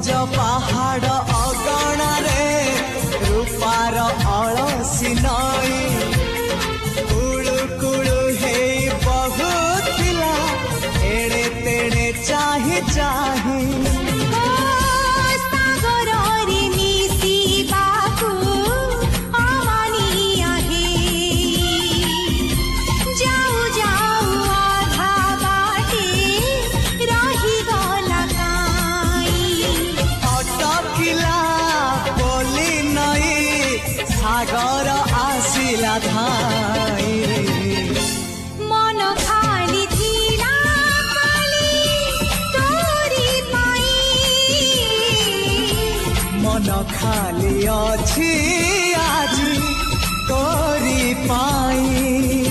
ସବୁଜ ପାହାଡ଼ ଅଗଣାରେ ରୂପାର ଅଳସୀ ନଈ କୁଳୁ କୁଳୁ ହେଇ ବହୁଥିଲା ଏଣେ ତେଣେ ଚାହିଁ ଚାହିଁ सागर आसिला धाई मन खाली थिला खाली तोरी पाई मन खाली अछि आजी तोरी पाई।